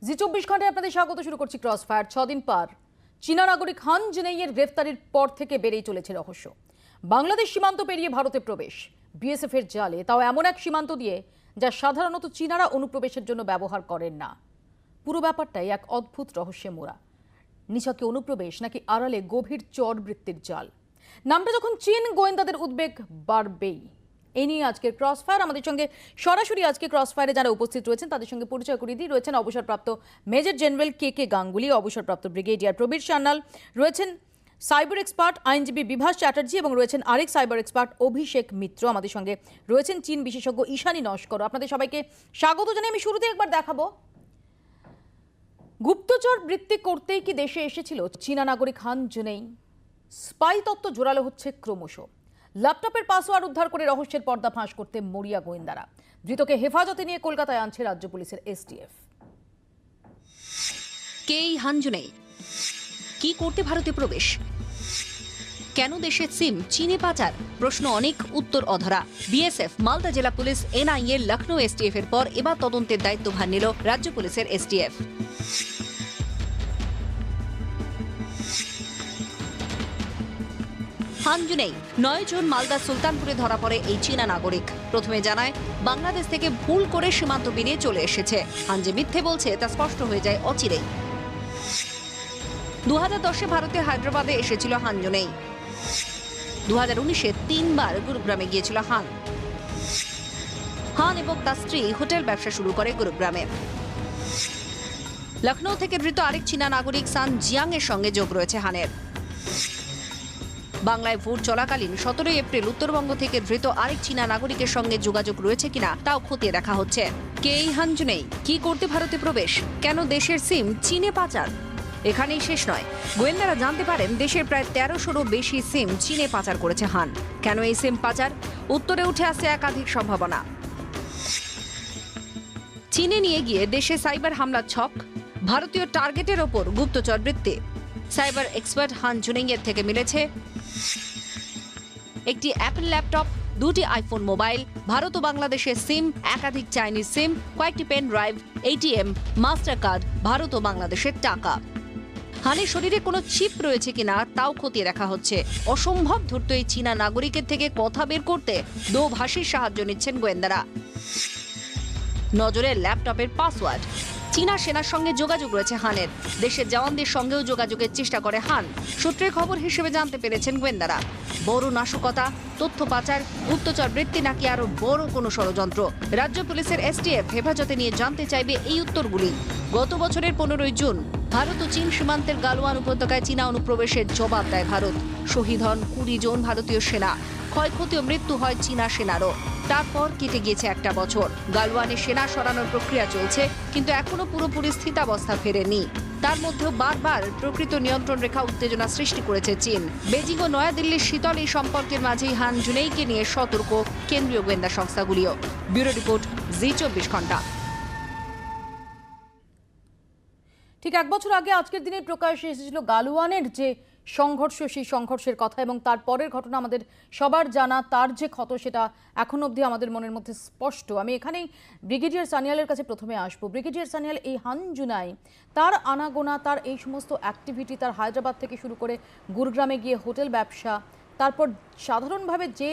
জি 24 ঘন্টায় আপনাদের স্বাগত। শুরু করছি ক্রস ফায়ার। 6 দিন পার চীনা নাগরিক হান জুনেইয়ের গ্রেফতারির পর থেকে বেড়েই চলেছে রহস্য। বাংলাদেশ সীমান্ত পেরিয়ে ভারতে প্রবেশ, বিএসএফ এর জালে, তাও এমন এক সীমান্ত দিয়ে যা সাধারণত চীনারা অনুপ্রবেশের জন্য ব্যবহার করেন না। পুরো ব্যাপারটাই এক অদ্ভুত রহস্যে মোড়া। নিছকে অনুপ্রবেশ নাকি আড়ালে গভীর চরবৃত্তির জাল? নামটা যখন চীন, গোয়েন্দাদের উদ্বেগ বাড়বেই। এই নিয়ে আজকের ক্রস ফায়ার। আমাদের সঙ্গে সরাসরি আজকে ক্রস ফায়ারে যারা উপস্থিত রয়েছেন তাদের সঙ্গে পরিচয় করিয়ে দিই। রয়েছেন অবসরপ্রাপ্ত মেজর জেনারেল কে গাঙ্গুলি, অবসরপ্রাপ্ত ব্রিগেডিয়ার প্রবীর সান্যাল, রয়েছেন সাইবার এক্সপার্ট আইনজীবী বিভাস চ্যাটার্জি এবং রয়েছেন আরেক সাইবার এক্সপার্ট অভিষেক মিত্র। আমাদের সঙ্গে রয়েছেন চীন বিশেষজ্ঞ ঈশানী নস্কর। আপনাদের সবাইকে স্বাগত জানাই। আমি শুরুতে একবার দেখাবো, গুপ্তচর বৃত্তি করতেই কি দেশে এসেছিল চীনা নাগরিক হান জুনেই? স্পাই তত্ত্ব জোরালো হচ্ছে ক্রমশ। ল্যাপটপের পাসওয়ার্ড উদ্ধার করে রহস্যের পর্দা ফাঁস করতে মরিয়া গোয়েন্দারা। ধৃতকে হেফাজতে নিয়ে কলকাতায় আনছে রাজ্য পুলিশের এসটিএফ। কে এই হান জুনেই? কি করতে ভারতে প্রবেশ? কেন দেশের সিম চীনে পাচার? প্রশ্ন অনেক, উত্তর অধরা। বিএসএফ, মালদা জেলা পুলিশ, এনআইএ, লখনৌ এসটিএফ এর পর এবার তদন্তের দায়িত্বভার নিল রাজ্য পুলিশের এসটিএফ। হান জুনেই 9 জুন মালদা সুলতানপুরে ধরা পড়ে এই চীনা নাগরিক। প্রথমে জানায় বাংলাদেশ থেকে ভুল করে সীমান্ত পেরিয়ে চলে এসেছে। হান যে মিথ্যে বলছে তা স্পষ্ট হয়ে যায় অচিরেই। 2010-এ ভারতের হায়দ্রাবাদে এসেছিল হান জুনেই। 2019-এ 3 বার গুরুগ্রামে গিয়েছিল হান। হান এবং তার স্ত্রী হোটেল ব্যবসা শুরু করে গুরুগ্রামে। লখনৌ থেকে ধৃত আরেক চীনা নাগরিক সান জিয়াং এর সঙ্গে যোগ রয়েছে হানের। বাংলায় ভোট চলাকালীন 17 এপ্রিল উত্তরবঙ্গ থেকে ধৃত আরেক চীনা নাগরিকের সঙ্গে যোগাযোগ রয়েছে কিনা তাও খতিয়ে দেখা হচ্ছে। কে এই হান জুনেই? কি করতে ভারতে প্রবেশ? কেন দেশের সিম চীনে পাচার? এখানেই শেষ নয়। গোয়েন্দারা জানতে পারেন দেশের প্রায় 1300-রও বেশি সিম চীনে পাচার করেছে হান। কেন এই সিম পাচার? উত্তরে উঠে আসে একাধিক সম্ভাবনা। চীনে নিয়ে গিয়ে দেশে সাইবার হামলার ছক, ভারতীয় টার্গেটের ওপর গুপ্তচর বৃত্তি। সাইবার এক্সপার্ট হান জুনেইয়ের থেকে মিলেছে একটি অ্যাপল ল্যাপটপ, 2টি আইফোন মোবাইল, ভারত ও বাংলাদেশের সিম, একাধিক চাইনিজ সিম, কয়েকটি pen drive, ATM, master card, Bharat ও বাংলাদেশের টাকা। হানের শরীরে কোনো চিপ রয়েছে কিনা তাও খতিয়ে দেখা হচ্ছে। অসম্ভব ধূর্ত এই চীনা নাগরিকের থেকে কথা বের করতে দোভাষীর সাহায্য নিচ্ছেন গোয়েন্দারা। নজরে ল্যাপটপের পাসওয়ার্ড। চীনা সেনার সঙ্গে যোগাযোগ রয়েছে হানের। দেশের জওয়ানদের সঙ্গেও যোগাযোগের চেষ্টা করে হান। সূত্রের খবর হিসেবে জানতে পেরেছেন গোয়েন্দারা। বড় নাশকতা, তথ্য পাচার, গুপ্তচর বৃত্তি নাকি আরো বড় কোনো ষড়যন্ত্র? রাজ্য পুলিশের এসটিএফ হেফাজতে নিয়ে জানতে চাইবে এই উত্তরগুলি। গত বছরের 15 জুন ভারত ও চীন সীমান্তের গালওয়ান উপত্যকায় চীনা অনুপ্রবেশের জবাব দেয় ভারত। শহীদ হন 20 জন ভারতীয় সেনা। ক্ষয়ক্ষতি ও মৃত্যু হয় চীনা সেনারও। তারপর কেটে গিয়েছে একটা বছর। গালওয়ানে সেনা সরানোর প্রক্রিয়া চলছে, কিন্তু এখনো পুরোপুরি স্থিতাবস্থা ফেরেনি। তার মধ্যেও বারবার প্রকৃত নিয়ন্ত্রণ রেখা উত্তেজনা সৃষ্টি করেছে চীন। বেজিং ও নয়াদিল্লির শীতল এই সম্পর্কের মাঝেই হান জুনেইকে নিয়ে সতর্ক কেন্দ্রীয় গোয়েন্দা সংস্থাগুলিও। ব্যুরো রিপোর্ট, জি 24 ঘন্টা। ঠিক 1 বছর আগে আজকের দিনে প্রকাশ্যে এসেছিল গালওয়ানের যে সংঘর্ষ, সেই সংঘর্ষের কথা এবং তারপরের ঘটনা আমাদের সবার জানা। তার যে ক্ষত সেটা এখন অবধি আমাদের মনের মধ্যে স্পষ্ট। আমি এখানেই ব্রিগেডিয়ার সানিয়ালের কাছে প্রথমে আসবো। ব্রিগেডিয়ার সানিয়াল, এই হান জুনাই, তার আনাগোনা, তার এই সমস্ত অ্যাক্টিভিটি, তার হায়দ্রাবাদ থেকে শুরু করে গুরুগ্রামে গিয়ে হোটেল ব্যবসা, তারপর সাধারণভাবে যে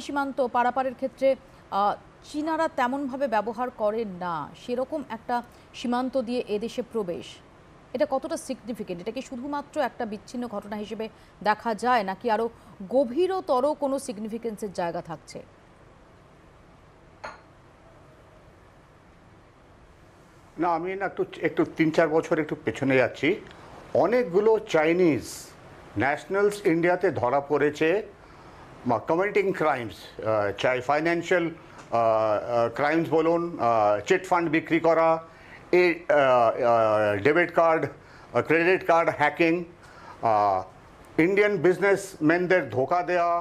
সীমান্ত পারাপারের ক্ষেত্রে চীনারা তেমনভাবে ব্যবহার করেন না, সেরকম একটা সীমান্ত দিয়ে এদেশে প্রবেশ, এটা কতটা সিগনিফিকেন্ট? এটা কি শুধুমাত্র একটা বিচ্ছিন্ন ঘটনা হিসেবে দেখা যায় নাকি আরো গভীরতর কোনো সিগনিফিকেন্সের জায়গা থাকছে? না, আমি না একটু 3-4 বছর একটু পেছনে যাচ্ছি। অনেকগুলো চাইনিজ ন্যাশনালস ইন্ডিয়াতে ধরা পড়েছে কমিটিং ক্রাইমস, চাই ফাইন্যান্সিয়াল ক্রাইমস বলুন, চিট ফান্ড বিক্রি করা, এই debit card, credit card hacking, Indian বিজনেসম্যানদের ধোকা দেওয়া,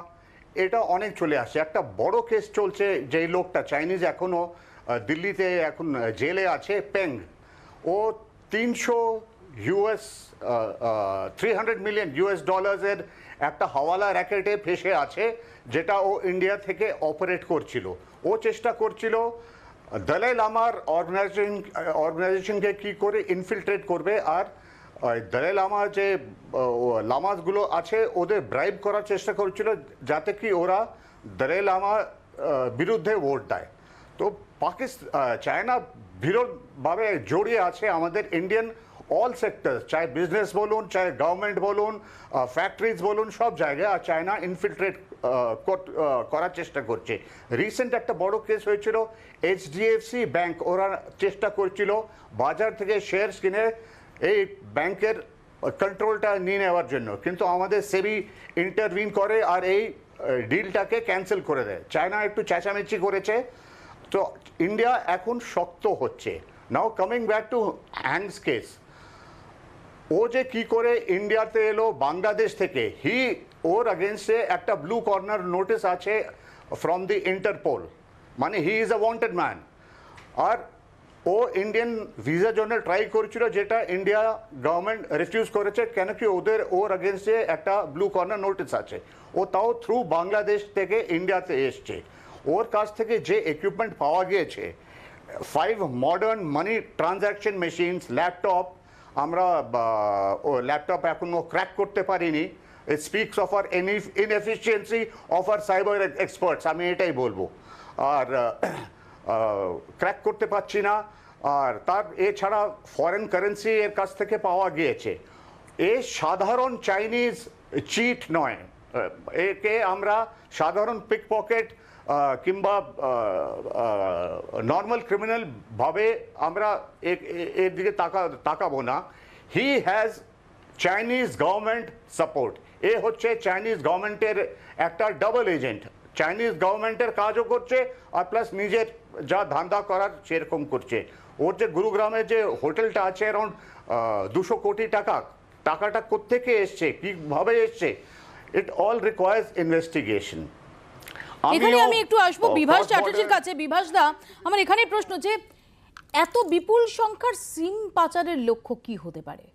এটা অনেক চলে আসছে। একটা বড় কেস চলছে, যেই লোকটা চাইনিজ এখনও দিল্লিতে এখন জেলে আছে, পেং। ও 300 মিলিয়ন US ডলার্সের একটা হাওয়ালা র্যাকেটে ফেসে আছে, যেটা ও ইন্ডিয়া থেকে অপারেট করছিল। ও চেষ্টা করছিল দালাই লামার অর্গানাইজেশনকে কি করে ইনফিলট্রেট করবে, আর দালাই লামা যে লামাসগুলো আছে ওদের ব্রাইব করার চেষ্টা করছিল যাতে কি ওরা দালাই লামা বিরুদ্ধে ভোট দেয়। তো চায়না বিরোধভাবে জড়িয়ে আছে আমাদের ইন্ডিয়ান অল সেক্টর, চাहे বিজনেস বলুন, চাहे গভর্নমেন্ট বলুন, ফ্যাক্টরিজ বলুন, সব জায়গায় আর চায়না ইনফিলট্রেট করার চেষ্টা করছে। রিসেন্ট একটা বড় কেস হয়েছিল এইচডিএফসি ব্যাংক, ওরা চেষ্টা করছিল বাজার থেকে শেয়ারস কিনে এই ব্যাংকের কন্ট্রোলটা নিয়ে নেওয়ার জন্য, কিন্তু আমাদের সেবি ইন্টারভিন করে আর এই ডিলটাকে ক্যান্সেল করে দেয়। চায়না একটু চেঁচামেচি করেছে, তো ইন্ডিয়া এখন শক্ত হচ্ছে। Now coming back to Han's case, ও যে কি করে ইন্ডিয়াতে এলো বাংলাদেশ থেকে, ওর আগেনস্টে একটা ব্লু কর্নার নোটিস আছে ফ্রম দি ইন্টারপোল, মানে he is a wanted man. আর ও ইন্ডিয়ান ভিসার জন্য ট্রাই করছিল, যেটা ইন্ডিয়া গভর্নমেন্ট রিফিউজ করেছে, কেন কি ওর আগেনস্টে একটা ব্লু কর্নার নোটিস আছে। ও তাও থ্রু বাংলাদেশ থেকে ইন্ডিয়াতে এসছে। ওর কাছ থেকে যে ইকুইপমেন্ট পাওয়া গিয়েছে, 5 modern money transaction machines, laptop, আমরা ল্যাপটপ এখনো ক্র্যাক করতে পারিনি। It speaks of our inefficiency of our cyber experts, আমি এটাই বলবো। আর ক্র্যাক করতে পারছি না। আর তার এছাড়া ফরেন কারেন্সি এর কাছ থেকে পাওয়া গিয়েছে। এ সাধারণ চাইনিজ চিট নয়, একে আমরা সাধারণ পিক পকেট কিংবা নর্মাল ক্রিমিনাল ভাবে আমরা এর দিকে তাকাবো না। He has Chinese government support. এ হচ্ছে চাইনিজ গভর্নমেন্টের একটা ডাবল এজেন্ট, চাইনিজ গভর্নমেন্টের কাজও করছে আর প্লাস নিজের যা ধান্দা করার সেরকম করছে। ওর যে গুরুগ্রামে যে হোটেলটা আছে অ্যারাউন্ড 200 কোটি টাকাটা কোত্থেকে এসছে, কীভাবে এসছে, ইট অল রিকোয়ার্স ইনভেস্টিগেশন। এখানে আমি একটু আসবো বিভাস চ্যাটার্জির কাছে। বিভাস দা, আমার এখানে প্রশ্ন যে এত বিপুল সংখ্যার সিম পাচারের লক্ষ্য কি হতে পারে?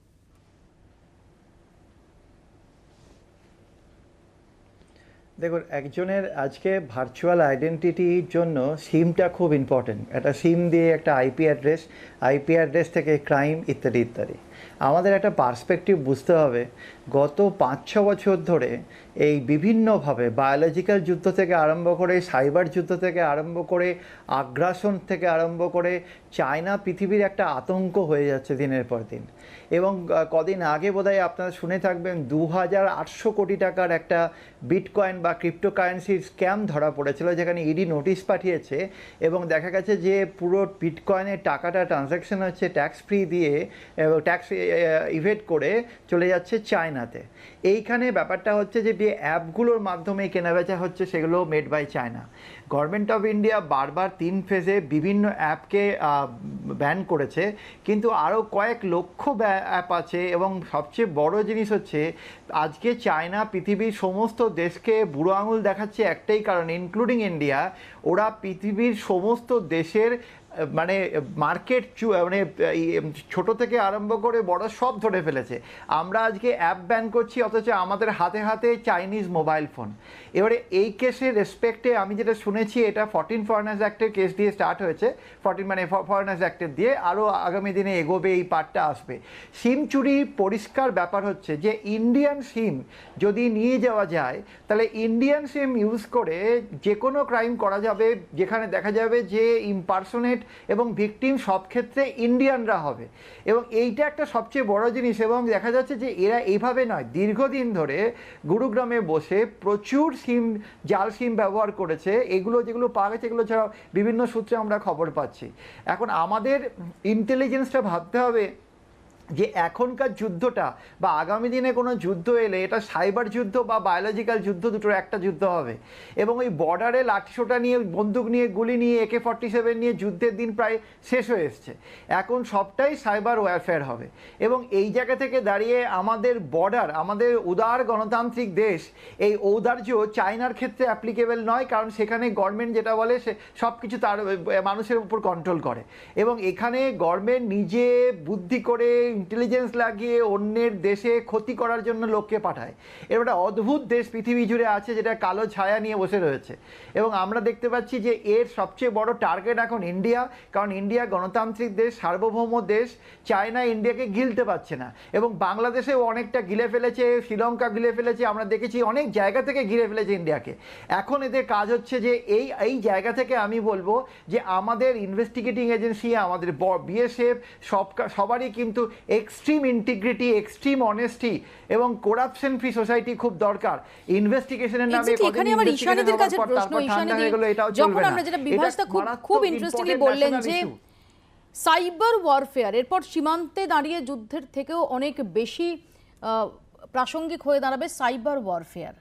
দেখুন, একজনের আজকে ভার্চুয়াল আইডেন্টিটির জন্য সিমটা খুব ইম্পর্টেন্ট। একটা সিম দিয়ে একটা আইপি অ্যাড্রেস থেকে ক্রাইম ইত্যাদি ইত্যাদি। আমাদের একটা পার্সপেক্টিভ বুঝতে হবে, গত 5-6 বছর ধরে এই বিভিন্নভাবে বায়োলজিক্যাল যুদ্ধ থেকে আরম্ভ করে, সাইবার যুদ্ধ থেকে আরম্ভ করে, আগ্রাসন থেকে আরম্ভ করে, চায়না পৃথিবীর একটা আতঙ্ক হয়ে যাচ্ছে দিনের পর দিন। এবং কদিন আগে বোধহয় আপনারা শুনে থাকবেন 2800 কোটি টাকার একটা বিটকয়েন বা ক্রিপ্টোকারেন্সির স্ক্যাম ধরা পড়েছিল, যেখানে ইডি নোটিশ পাঠিয়েছে এবং দেখা গেছে যে পুরো বিটকয়েনের টাকাটা ট্রানজ্যাকশন হচ্ছে ট্যাক্স ফ্রি দিয়ে, ট্যাক্স ইভেড করে চলে যাচ্ছে চায়নাতে। এইখানে ব্যাপারটা হচ্ছে যে অ্যাপগুলোর মাধ্যমে কেনাবেচা হচ্ছে, সেগুলো made by China. Government of India বারবার 3 ফেজে বিভিন্ন অ্যাপকে ব্যান করেছে, কিন্তু আরও কয়েক লক্ষ অ্যাপ আছে। এবং সবচেয়ে বড় জিনিস হচ্ছে, আজকে চায়না পৃথিবীর সমস্ত দেশকে বুড়ো আঙুল দেখাচ্ছে একটাই কারণ, ইনক্লুডিং ইন্ডিয়া। ওরা পৃথিবীর সমস্ত দেশের মানে মার্কেট মানে ছোট থেকে আরম্ভ করে বড় সব ধরে ফেলেছে। আমরা আজকে অ্যাপ ব্যান করছি, অথচ আমাদের হাতে হাতে চাইনিজ মোবাইল ফোন। এবারে এই কেসের রেসপেক্টে আমি যেটা শুনেছি, এটা 14 ফরেনার্স অ্যাক্টের কেস দিয়ে স্টার্ট হয়েছে, 14 মানে ফরেনার্স অ্যাক্টের দিয়ে, আরও আগামী দিনে এগোবে, এই পার্টটা আসবে। সিম চুরি পরিষ্কার ব্যাপার হচ্ছে যে ইন্ডিয়ান সিম যদি নিয়ে যাওয়া যায়, তাহলে ইন্ডিয়ান সিম ইউজ করে যে কোনো ক্রাইম করা যাবে, যেখানে দেখা যাবে যে ইম্পারসোনেট এবং ভিকটিম সব ক্ষেত্রে ইন্ডিয়ানরা হবে। এবং এইটা একটা সবচেয়ে বড় জিনিস। এবং দেখা যাচ্ছে যে এরা এইভাবে নয়, দীর্ঘদিন ধরে গুরুগ্রামে বসে প্রচুর জাল সিম ব্যবহার করেছে। এগুলো যেগুলো পাওয়া গেছে, এগুলো ছাড়াও বিভিন্ন সূত্রে আমরা খবর পাচ্ছি। এখন আমাদের ইন্টেলিজেন্সটা ভাবতে হবে যে এখনকার যুদ্ধটা বা আগামী দিনে কোনো যুদ্ধ এলে এটা সাইবার যুদ্ধ বা বায়োলজিক্যাল যুদ্ধ, দুটোর একটা যুদ্ধ হবে। এবং ওই বর্ডারে লাঠিসোঁটা নিয়ে, বন্দুক নিয়ে, গুলি নিয়ে, AK-47 নিয়ে যুদ্ধের দিন প্রায় শেষ হয়ে এসছে। এখন সবটাই সাইবার ওয়ারফেয়ার হবে। এবং এই জায়গা থেকে দাঁড়িয়ে আমাদের বর্ডার, আমাদের উদার গণতান্ত্রিক দেশ, এই ঔদার্য চায়নার ক্ষেত্রে অ্যাপ্লিকেবল নয়, কারণ সেখানে গভর্নমেন্ট যেটা বলে সে সব কিছু তার মানুষের উপর কন্ট্রোল করে। এবং এখানে গভর্নমেন্ট নিজে বুদ্ধি করে, ইন্টেলিজেন্স লাগিয়ে অন্যের দেশে ক্ষতি করার জন্য লোককে পাঠায়। এর একটা অদ্ভুত দেশ পৃথিবী জুড়ে আছে যেটা কালো ছায়া নিয়ে বসে রয়েছে, এবং আমরা দেখতে পাচ্ছি যে এর সবচেয়ে বড় টার্গেট এখন ইন্ডিয়া, কারণ ইন্ডিয়া গণতান্ত্রিক দেশ, সার্বভৌম দেশ, চায়না ইন্ডিয়াকে গিলতে পারছে না, এবং বাংলাদেশেও অনেকটা গিলে ফেলেছে, শ্রীলঙ্কা গিলে ফেলেছে, আমরা দেখেছি অনেক জায়গা থেকে গিলে ফেলেছে ইন্ডিয়াকে। এখন এদের কাজ হচ্ছে যে এই জায়গা থেকে আমি বলবো যে আমাদের ইনভেস্টিগেটিং এজেন্সি, আমাদের বিএসএফ সবারই কিন্তু এক্সট্রিম ইন্টিগ্রিটি, এক্সট্রিম অনেস্টি এবং করাপশন ফ্রি সোসাইটি খুব দরকার। ইনভেস্টিগেশনের নামে এখানে আমার ঈশানীদের কাছে প্রশ্ন, ঈশানীদি, যখন আমরা যেটা বিভাসটা খুব ইন্টারেস্টিংলি বললেন যে সাইবার ওয়ারফেয়ার, এরপর সীমান্তে দাঁড়িয়ে যুদ্ধের থেকেও অনেক বেশি প্রাসঙ্গিক হয়ে দাঁড়াবে সাইবার ওয়ারফেয়ার।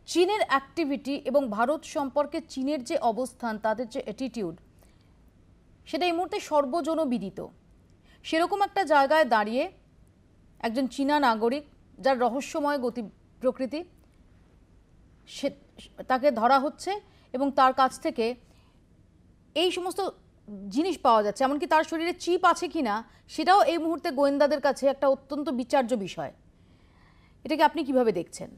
চীনের অ্যাক্টিভিটি এবং ভারত সম্পর্কে চীনের যে অবস্থান, তাদের যে অ্যাটিটিউড, সেটা এই মুহূর্তে সর্বজনবিদিত। সেরকম একটা জায়গায় দাঁড়িয়ে একজন চীনা নাগরিক, যার রহস্যময় গতি প্রকৃতি, সে তাকে ধরা হচ্ছে এবং তার কাছ থেকে এই সমস্ত জিনিস পাওয়া যাচ্ছে, এমনকি তার শরীরে চিপ আছে কিনা সেটাও এই মুহূর্তে গোয়েন্দাদের কাছে একটা অত্যন্ত বিচার্য বিষয়। এটাকে আপনি কিভাবে দেখছেন?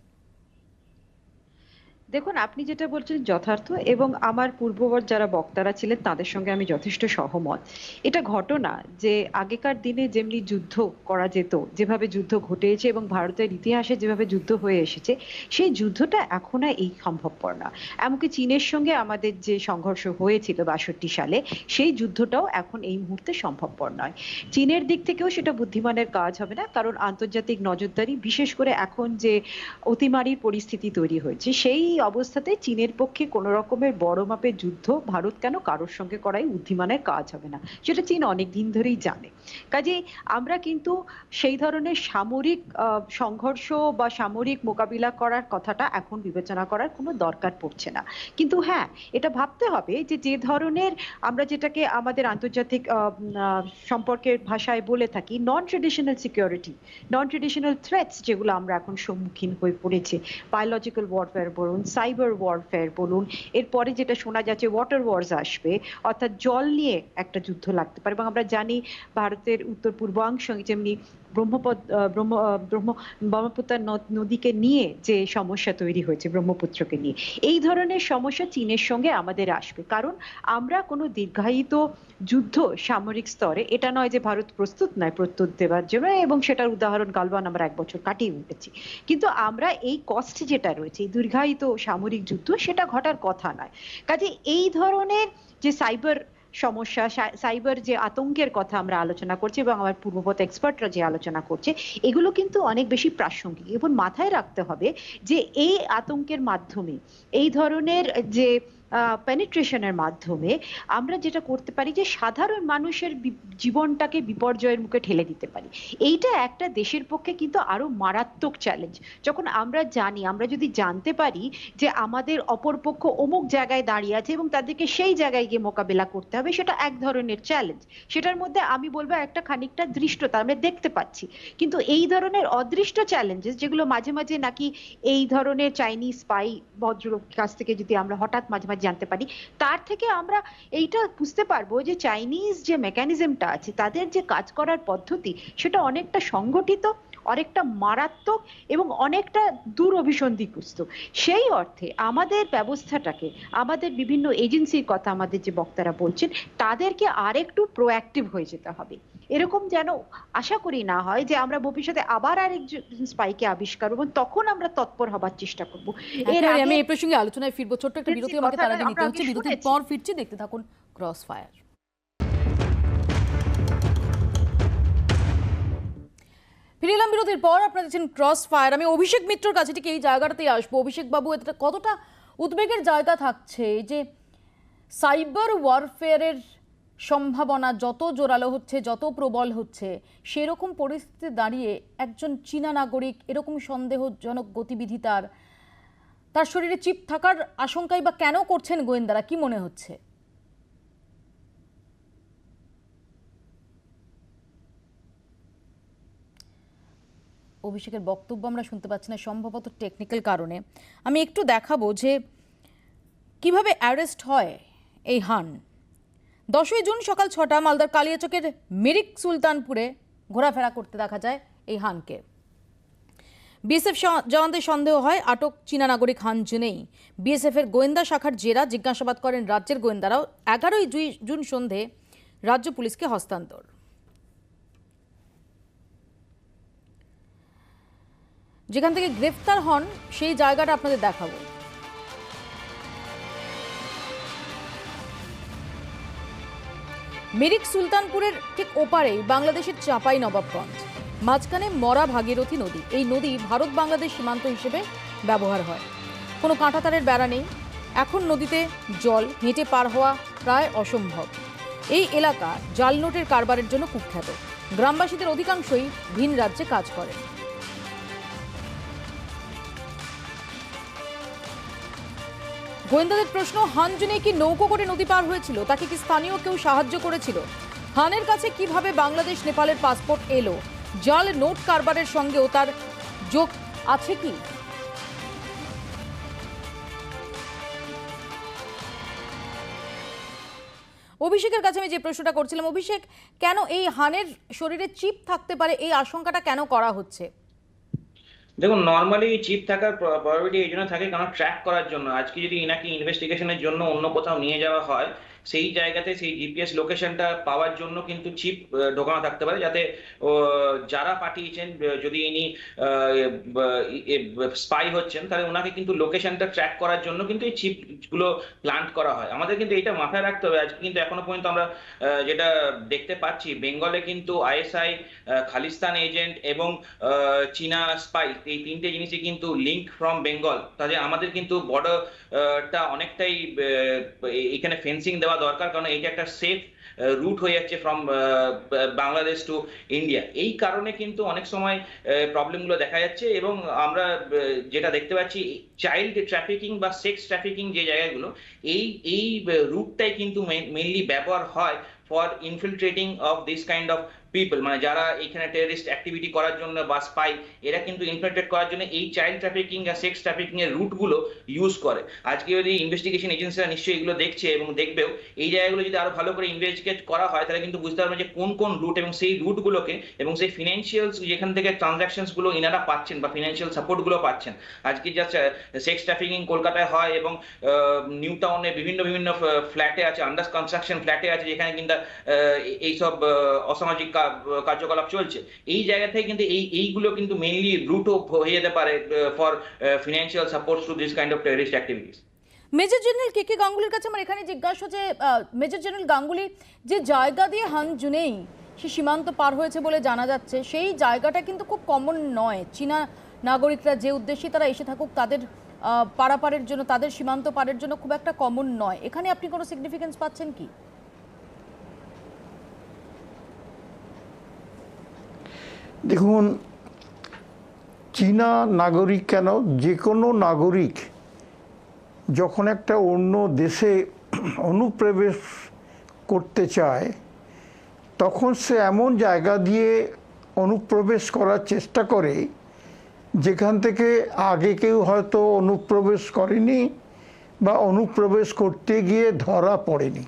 দেখুন, আপনি যেটা বলছেন যথার্থ, এবং আমার পূর্ববর্তী যারা বক্তারা ছিলেন তাদের সঙ্গে আমি যথেষ্ট সহমত। এটা ঘটনা যে আগেকার দিনে যেমনি যুদ্ধ করা যেত, যেভাবে যুদ্ধ ঘটেছে এবং ভারতের ইতিহাসে যেভাবে যুদ্ধ হয়ে এসেছে, সেই যুদ্ধটা এখন আর এই সম্ভবপর না। এমনকি চীনের সঙ্গে আমাদের যে সংঘর্ষ হয়েছিল 62 সালে, সেই যুদ্ধটাও এখন এই মুহূর্তে সম্ভবপর নয়। চীনের দিক থেকেও সেটা বুদ্ধিমানের কাজ হবে না, কারণ আন্তর্জাতিক নজরদারি, বিশেষ করে এখন যে অতিমারির পরিস্থিতি তৈরি হয়েছে, সেই অবস্থাতে চীনের পক্ষে কোন রকমের বড় মাপের যুদ্ধ ভারত কেন কারোর সঙ্গে করাই বুদ্ধিমানের কাজ হবে না, সেটা চীন অনেক দিন ধরেই জানে। কাজেই আমরা কিন্তু সেই ধরনের সামরিক সংঘর্ষ বা সামরিক মোকাবিলা করার কথাটা এখন বিবেচনা করার কোনো দরকার পড়ছে না। কিন্তু হ্যাঁ, এটা ভাবতে হবে যে যে ধরনের আমরা যেটাকে আমাদের আন্তর্জাতিক সম্পর্কের ভাষায় বলে থাকি নন ট্রেডিশনাল সিকিউরিটি, নন ট্রেডিশনাল থ্রেটস, যেগুলো আমরা এখন সম্মুখীন হয়ে পড়েছি, বায়োলজিক্যাল ওয়ারফেয়ার বলুন, সাইবার ওয়ারফেয়ার বলুন, এরপরে যেটা শোনা যাচ্ছে ওয়াটার ওয়ার্স আসবে, অর্থাৎ জল নিয়ে একটা যুদ্ধ লাগতে পারে। এবং আমরা জানি ভারতের উত্তর পূর্বাংশে যেমনি ব্রহ্মপুত্র নদীকে নিয়ে যে সমস্যা তৈরি হয়েছে, ব্রহ্মপুত্রকে নিয়ে, এই ধরনের সমস্যা চীনের সঙ্গে আমাদের আসবে। কারণ আমরা কোনো দীর্ঘায়িত যুদ্ধ সামরিক স্তরে, এটা নয় যে ভারত প্রস্তুত নয় প্রস্তুত দেওয়ার জন্য, এবং সেটার উদাহরণ গালওয়ান আমরা 1 বছর কাটিয়ে উঠেছি, কিন্তু আমরা এই কষ্ট যেটা রয়েছে, এই দীর্ঘায়িত সামরিক যুদ্ধ, সেটা ঘটার কথা নয়। কাজে এই ধরনের যে সাইবার সমস্যা, সাইবার যে আতঙ্কের কথা আমরা আলোচনা করছি এবং আমার পূর্ববর্তী এক্সপার্টরা যে আলোচনা করছে, এগুলো কিন্তু অনেক বেশি প্রাসঙ্গিক। এবং মাথায় রাখতে হবে যে এই আতঙ্কের মাধ্যমে, এই ধরনের যে পেনিট্রেশনের মাধ্যমে আমরা যেটা করতে পারি যে সাধারণ মানুষের জীবনটাকে বিপর্যয়ের মুখে ঠেলে দিতে পারি। এইটা একটা দেশের পক্ষে কিন্তু আরো মারাত্মক চ্যালেঞ্জ। যখন আমরা জানি, আমরা যদি জানতে পারি যে আমাদের অপরপক্ষ অমুক জায়গায় দাঁড়িয়ে আছে এবং তাদেরকে সেই জায়গায় গিয়ে মোকাবেলা করতে হবে, সেটা এক ধরনের চ্যালেঞ্জ। সেটার মধ্যে আমি বলবো একটা খানিকটা দৃষ্টতা আমরা দেখতে পাচ্ছি। কিন্তু এই ধরনের অদৃষ্ট চ্যালেঞ্জেস, যেগুলো মাঝে মাঝে নাকি এই ধরনের চাইনিজ স্পাই ভদ্রলোক কাছ থেকে যদি আমরা হঠাৎ মাঝে মাঝে জানতে পারি, তার থেকে আমরা এইটা বুঝতে পারবো যে চাইনিজ যে মেকানিজমটা আছে, তাদের যে কাজ করার পদ্ধতি, সেটা অনেকটা সংগঠিত, অনেকটা মারাত্মক এবং অনেকটা দূর অভিসন্ধিগ্রস্ত। সেই অর্থে আমাদের ব্যবস্থাটাকে, আমাদের বিভিন্ন এজেন্সির কথা আমাদের যে বক্তারা বলছেন, তাদেরকে আরেকটু প্রোঅ্যাক্টিভ হয়ে যেতে হবে। এরকম যেন আশা করি না হয় যে আমরা ভবিষ্যতে আবার আরেকজন স্পাইকে আবিষ্কার এবং তখন আমরা তৎপর হবার চেষ্টা করব। এর আগে আমি এই প্রসঙ্গে আলোচনায় ফিরবো, ছোট্ট একটা বিরতি আমাকে তার আগে নিতে হচ্ছে। বিরতির পর ফিরছি, দেখতে থাকুন ক্রস ফায়ার। ফিরে এলাম বিরতির পর, আপনারা দেখছেন ক্রস ফায়ার। আমি অভিষেক মিত্রর কাছে ঠিক এই জায়গাটাতেই আসবো। অভিষেক বাবু, এটা কতটা উদ্বেগের জায়গা থাকছে যে সাইবার ওয়ারফেয়ারের সম্ভাবনা যত জোরালো হচ্ছে, যত প্রবল হচ্ছে, সেরকম পরিস্থিতিতে দাঁড়িয়ে একজন চীনা নাগরিক, এরকম সন্দেহজনক গতিবিধি, তার শরীরে চিপ থাকার আশঙ্কাই বা কেন করছেন গোয়েন্দারা, কি মনে হচ্ছে? অভিষেকের বক্তব্য আমরা শুনতে পাচ্ছি না, সম্ভবত টেকনিক্যাল কারণে। আমি একটু দেখাবো যে কিভাবে অ্যারেস্ট হয় এই হান। 10ই জুন সকাল 6টা মালদার কালিয়াচকের মিরিক সুলতানপুরে ঘোরাফেরা করতে দেখা যায় এই হানকে। বিএসএফ জওয়ানদের সন্দেহ হয় আটক চীনা নাগরিক হান জুনেই। বিএসএফ এর গোয়েন্দা শাখার জেরা জিজ্ঞাসাবাদ করেন রাজ্যের গোয়েন্দারাও। 11ই জুন সন্ধে রাজ্য পুলিশকে হস্তান্তর। যেখান থেকে গ্রেফতার হন সেই জায়গাটা আপনাদের দেখাবো। মিরিক সুলতানপুরের ঠিক ওপারেই বাংলাদেশের চাঁপাই নবাবগঞ্জ, মাঝখানে মরা ভাগীরথী নদী। এই নদী ভারত বাংলাদেশ সীমান্ত হিসেবে ব্যবহার হয়। কোনো কাঁটাতারের বেড়া নেই। এখন নদীতে জল, হেঁটে পার হওয়া প্রায় অসম্ভব। এই এলাকা জাল নোটের কারবারের জন্য কুখ্যাত। গ্রামবাসীদের অধিকাংশই ভিন রাজ্যে কাজ করেন। গোয়েন্দাদের প্রশ্ন, হান জুনেই কি নৌকো করে নদী পার হয়েছিল? তাকে কি স্থানীয় কেউ সাহায্য করেছিল? হানের কাছে কিভাবে বাংলাদেশ নেপালের পাসপোর্ট এলো? জাল নোট কারবারের সঙ্গেও তার যোগ আছে কি? অভিষেকের কাছে আমি যে প্রশ্নটা করছিলাম, অভিষেক, কেন এই হানের শরীরে চিপ থাকতে পারে, এই আশঙ্কাটা কেন করা হচ্ছে? দেখুন, নর্মালি চিপ থাকার প্রবাবিলিটি এই জন্য থাকে কারণ ট্র্যাক করার জন্য। আজকে যদি ইনাকে ইনভেস্টিগেশনের জন্য অন্য কোথাও নিয়ে যাওয়া হয়, সেই জায়গাতে সেই জিপিএস লোকেশনটা পাওয়ার জন্য কিন্তু চিপ ঢোকানো থাকতে পারে, যাতে যারা পাঠিয়েছেন, যদি ইনি স্পাই হচ্ছেন, তাহলে ওনাকে কিন্তু লোকেশনটা ট্র্যাক করার জন্য কিন্তু এই চিপগুলো প্লান্ট করা হয়। আমাদের কিন্তু এটা মাথায় রাখতে হবে। আজকে কিন্তু এখনো পর্যন্ত আমরা যেটা দেখতে পাচ্ছি, বেঙ্গলে কিন্তু আইএসআই, খালিস্তান এজেন্ট এবং চীনা স্পাই, এই তিনটে জিনিসই কিন্তু লিঙ্ক ফ্রম বেঙ্গল। তাহলে আমাদের কিন্তু বর্ডারটা অনেকটাই এখানে ফেন্সিং দেওয়া দরকার, কারণ এইটা একটা সেফ রুট হয়ে যাচ্ছে ফ্রম বাংলাদেশ টু ইন্ডিয়া। এই কারণে কিন্তু অনেক সময় প্রবলেমগুলো দেখা যাচ্ছে। এবং আমরা যেটা দেখতে পাচ্ছি, চাইল্ড ট্রাফিকিং বা সেক্স ট্রাফিকিং যে জায়গাগুলো, এই রুটটাই কিন্তু মেইনলি ব্যবহার হয় for infiltrating of this kind of people, মানে যারা এখানে টেররিস্ট অ্যাক্টিভিটি করার জন্য বা স্পাই, এরা কিন্তু ইনফিলট্রেট করার জন্য এই চাইল্ড ট্রাফিকিং আর সেক্স ট্রাফিকিং এর রুটগুলো ইউজ করে। আজকে যদি ইনভেস্টিগেশন এজেন্সিরা নিশ্চয়ই এগুলো দেখছে এবং দেখবেও, এই জায়গাগুলো যদি আরো ভালো করে ইনভেস্টিগেট করা হয়, তাহলে কিন্তু বুঝতে পারবে যে কোন কোন রুট এবং সেই রুটগুলোকে এবং সেই ফিনান্সিয়ালস যেখান থেকে ট্রানজাকশনস গুলো ইনারা পাচ্ছেন বা ফিনান্সিয়াল সাপোর্ট গুলো পাচ্ছেন। আজকে যা সেক্স ট্রাফিকিং কলকাতায় হয় এবং নিউ টাউনে বিভিন্ন বিভিন্ন ফ্ল্যাটে আছে, আন্ডার কনস্ট্রাকশন ফ্ল্যাটে আছে, যেখানে কিন্তু এইসব অসামাজিক কার্যকলাপ চলছে। এই জায়গা থেকে কিন্তু এইগুলো কিন্তু মেইনলি রুটও হয়ে যেতে পারে for financial support to this kind of terrorist activities. Major general K K গাঙ্গুলির কাছে আমার এখানে জিজ্ঞাসা, যে মেজর জেনারেল গাঙ্গুলি যে জায়গা দিয়ে হান জুনেই সে সীমান্ত পার হয়েছে বলে জানা যাচ্ছে, সেই জায়গাটা কিন্তু খুব কমন নয়। চীনা নাগরিকরা যে উদ্দেশ্যে তারা এসে থাকুক, তাদের পারাপারের জন্য, তাদের সীমান্ত পারের জন্য খুব একটা কমন নয়। এখানে আপনি কোনো সিগনিফিকেন্স পাচ্ছেন কি? দেখুন, চীনা নাগরিক কেন, যে কোনো নাগরিক যখন একটা অন্য দেশে অনুপ্রবেশ করতে চায়, তখন সে এমন জায়গা দিয়ে অনুপ্রবেশ করার চেষ্টা করে যেখান থেকে আগে কেউ হয়তো অনুপ্রবেশ করেনি বা অনুপ্রবেশ করতে গিয়ে ধরা পড়েনি।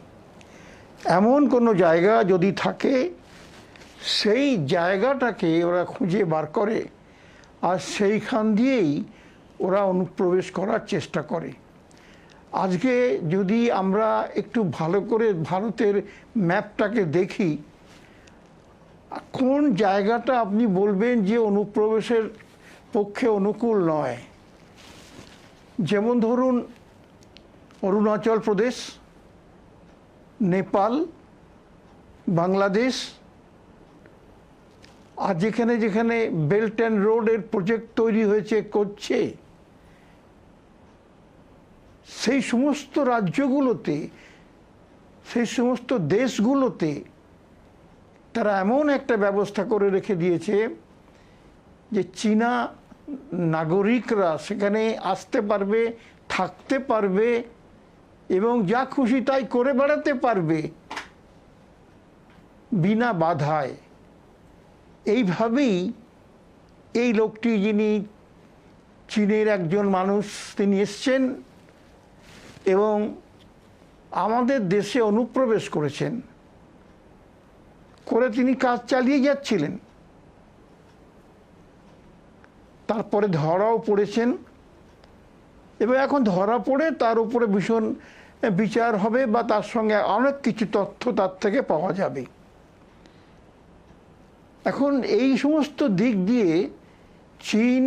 এমন কোনো জায়গা যদি থাকে, সেই জায়গাটাকে ওরা খুঁজে বার করে আর সেইখান দিয়েই ওরা অনুপ্রবেশ করার চেষ্টা করে। আজকে যদি আমরা একটু ভালো করে ভারতের ম্যাপটাকে দেখি, কোন জায়গাটা আপনি বলবেন যে অনুপ্রবেশের পক্ষে অনুকূল নয়? যেমন ধরুন অরুণাচল প্রদেশ, নেপাল, বাংলাদেশ, আর যেখানে যেখানে বেল্ট অ্যান্ড রোডের প্রজেক্ট তৈরি হয়েছে, করছে, সেই সমস্ত রাজ্যগুলোতে, সেই সমস্ত দেশগুলোতে তারা এমন একটা ব্যবস্থা করে রেখে দিয়েছে যে চীনা নাগরিকরা সেখানে আসতে পারবে, থাকতে পারবে এবং যা খুশি তাই করে বেড়াতে পারবে বিনা বাধায়। এইভাবেই এই লোকটি, যিনি চীনের একজন মানুষ, তিনি এসছেন এবং আমাদের দেশে অনুপ্রবেশ করেছেন, করে তিনি কাজ চালিয়ে যাচ্ছিলেন। তারপরে ধরাও পড়েছেন, এবং এখন ধরা পড়ে তার উপরে ভীষণ বিচার হবে বা তার সঙ্গে অনেক কিছু তথ্য তার থেকে পাওয়া যাবে। এখন এই সমস্ত দিক দিয়ে চীন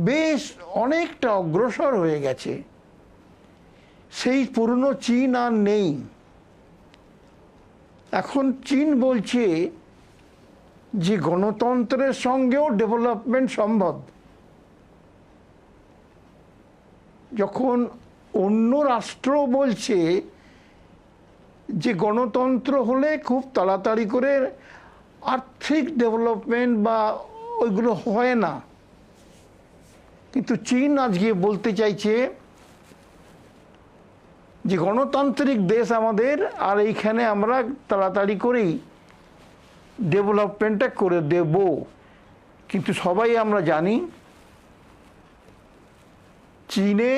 বেশ অনেকটা অগ্রসর হয়ে গেছে, সেই পুরনো চীন আর নেই। এখন চীন বলছে যে গণতন্ত্রের সঙ্গেও ডেভেলপমেন্ট সম্ভব। যখন অন্য রাষ্ট্র বলছে যে গণতন্ত্র হলে খুব তাড়াতাড়ি করে আর্থিক ডেভেলপমেন্ট বা ওইগুলো হয় না, কিন্তু চীন আজকে বলতে চাইছে যে গণতান্ত্রিক দেশ আমাদের, আর এইখানে আমরা তাড়াতাড়ি করেই ডেভেলপমেন্টটা করে দেব। কিন্তু সবাই আমরা জানি চীনে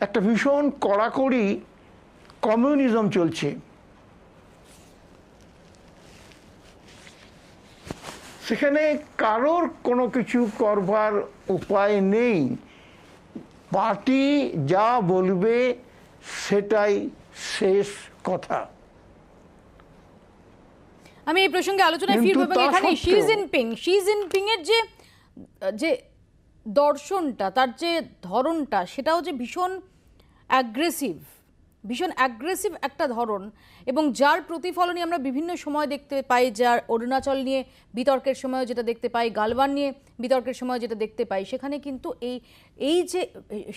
একটা ভীষণ কড়াকড়ি কমিউনিজম চলছে। সেখানে কারোর কোনো কিছু করবার উপায় নেই, পার্টি যা বলবে সেটাই শেষ কথা। আমি এই প্রসঙ্গে আলোচনায় কিন্তু ফিরবো, এবং তা এখানে সত্ত্বেও শি জিনপিং এর যে দর্শনটা, তার যে ধরনটা, সেটাও যে ভীষণ অ্যাগ্রেসিভ একটা ধরন, এবং যার প্রতিফলনই আমরা বিভিন্ন সময় দেখতে পাই। যার অরুণাচল নিয়ে বিতর্কের সময় যেটা দেখতে পাই, গালওয়ান নিয়ে বিতর্কের সময় যেটা দেখতে পাই, সেখানে কিন্তু এই যে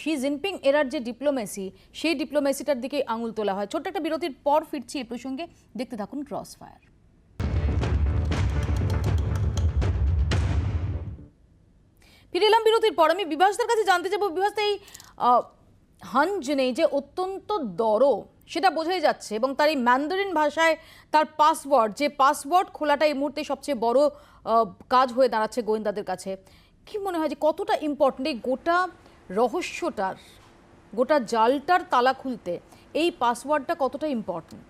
শি জিনপিং এরার যে ডিপ্লোমেসি, সেই ডিপ্লোমেসিটার দিকে আঙুল তোলা হয়। ছোট্ট একটা বিরতির পর ফিরছি এই প্রসঙ্গে, দেখতে থাকুন ক্রসফায়ার। ফিরে এলাম বিরতির পর। আমি বিভাসদার কাছে জানতে চাইব, বিভাস, এই হান জেনে যে অত্যন্ত দরো, সেটা বোঝাই যাচ্ছে, এবং তার এই ম্যান্ডারিন ভাষায় তার পাসওয়ার্ড খোলাটা এই মুহূর্তে সবচেয়ে বড় কাজ হয়ে দাঁড়াচ্ছে গোয়েন্দাদের কাছে। কি মনে হয় যে কতটা ইম্পর্টেন্ট এই গোটা রহস্যটার, গোটা জালটার তালা খুলতে এই পাসওয়ার্ডটা কতটা ইম্পর্টেন্ট?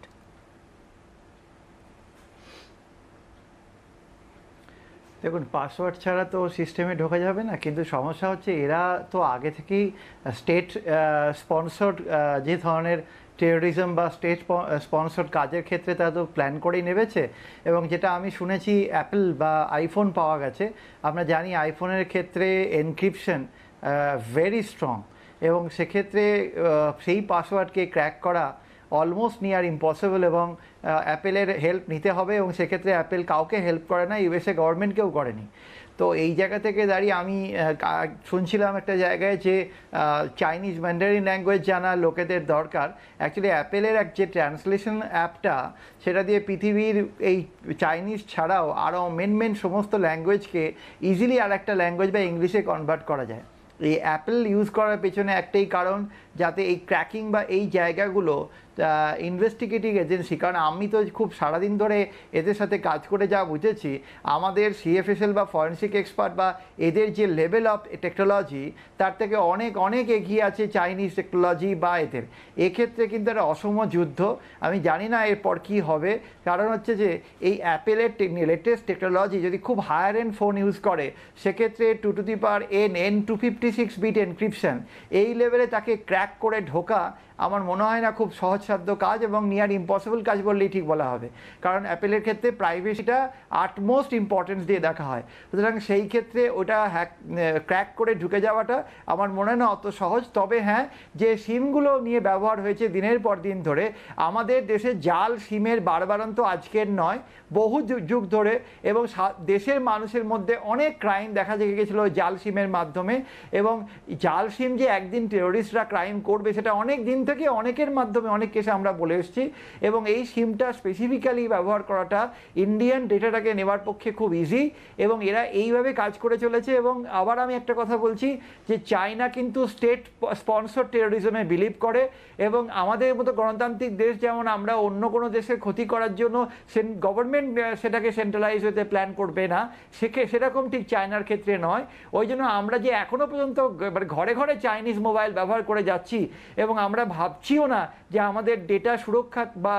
দেখুন, পাসওয়ার্ড ছাড়া তো সিস্টেমে ঢোকা যাবে না, কিন্তু সমস্যা হচ্ছে এরা তো আগে থেকেই স্টেট স্পন্সর্ড যে ধরনের টেরোরিজম বা স্টেট স্পন্সর্ড কাজের ক্ষেত্রে তারা তো প্ল্যান করেই নেমেছে। এবং যেটা আমি শুনেছি, অ্যাপেল বা আইফোন পাওয়া গেছে। আমরা জানি আইফোনের ক্ষেত্রে এনক্রিপশন ভেরি স্ট্রং, এবং সেক্ষেত্রে সেই পাসওয়ার্ডকে ক্র্যাক করা অলমোস্ট নিয়ার ইম্পসিবল, এবং অ্যাপেলের হেল্প নিতে হবে, এবং সেক্ষেত্রে অ্যাপেল কাউকে হেল্প করে না, ইউএসএ গভর্নমেন্টকেও করেনি। তো এই জায়গা থেকে দাঁড়িয়ে আমি শুনছিলাম একটা জায়গায় যে চাইনিজ ম্যান্ডারিন ল্যাঙ্গুয়েজ জানা লোকেদের দরকার। অ্যাকচুয়ালি অ্যাপেলের যে ট্রান্সলেশন অ্যাপটা, সেটা দিয়ে পৃথিবীর এই চাইনিজ ছাড়াও আরও মেন সমস্ত ল্যাঙ্গুয়েজকে ইজিলি আর একটা ল্যাঙ্গুয়েজ বা ইংলিশে কনভার্ট করা যায়। এই অ্যাপেল ইউজ করার পেছনে একটাই কারণ, যাতে এই ক্র্যাকিং বা এই জায়গাগুলো ইনভেস্টিগেটিং এজেন্সি, কারণ আমি তো খুব সারাদিন ধরে এদের সাথে কাজ করে যা বুঝেছি, আমাদের সিএফএসএল বা ফরেন্সিক এক্সপার্ট বা এদের যে লেভেল অফ টেকনোলজি, তার থেকে অনেক এগিয়ে আছে চাইনিজ টেকনোলজি বা এদের। এক্ষেত্রে কিন্তু একটা অসম যুদ্ধ। আমি জানি না এরপর কী হবে, কারণ হচ্ছে যে এই অ্যাপেলের লেটেস্ট টেকনোলজি যদি খুব হায়ার এন্ড ফোন ইউজ করে, সেক্ষেত্রে 2n 256 বিট এনক্রিপশন, এই লেভেলে তাকে ক্র্যাক করে ঢোকা আমার মনে হয় না খুব সহজসাধ্য কাজ, এবং নিয়ার ইম্পসিবল কাজ বললেই ঠিক বলা হবে। কারণ অ্যাপেলের ক্ষেত্রে প্রাইভেসিটা আটমোস্ট ইম্পর্টেন্স দিয়ে দেখা হয়। সুতরাং সেই ক্ষেত্রে ওটা ক্র্যাক করে ঢুকে যাওয়াটা আমার মনে হয় না অত সহজ। তবে হ্যাঁ, যে সিমগুলো নিয়ে ব্যবহার হয়েছে দিনের পর দিন ধরে, আমাদের দেশে জাল সিমের বাড়বাড়ন্ত আজকের নয়, বহু যুগ ধরে, এবং দেশের মানুষের মধ্যে অনেক ক্রাইম দেখা গেছিলো জাল সিমের মাধ্যমে। এবং জাল সিম যে একদিন টেরোরিস্টরা ক্রাইম করবে, সেটা অনেক দিন থেকে অনেকের মাধ্যমে অনেক কেসে আমরা বলে এসেছি। এবং এই সিমটা স্পেসিফিক্যালি ব্যবহার করাটা ইন্ডিয়ান ডেটাটাকে নেওয়ার পক্ষে খুব ইজি, এবং এরা এইভাবে কাজ করে চলেছে। এবং আবার আমি একটা কথা বলছি যে চায়না কিন্তু স্টেট স্পন্সর টেরোরিজমে বিলিভ করে, এবং আমাদের মতো গণতান্ত্রিক দেশ যেমন আমরা অন্য কোনো দেশের ক্ষতি করার জন্য গভর্নমেন্ট সেটাকে সেন্ট্রালাইজ হতে প্ল্যান করবে না, সেরকম ঠিক চায়নার ক্ষেত্রে নয়। ওই জন্য আমরা যে এখনও পর্যন্ত ঘরে ঘরে চাইনিজ মোবাইল ব্যবহার করে যাচ্ছি, এবং আমরা ভাবছিও না যে আমাদের ডেটা সুরক্ষা বা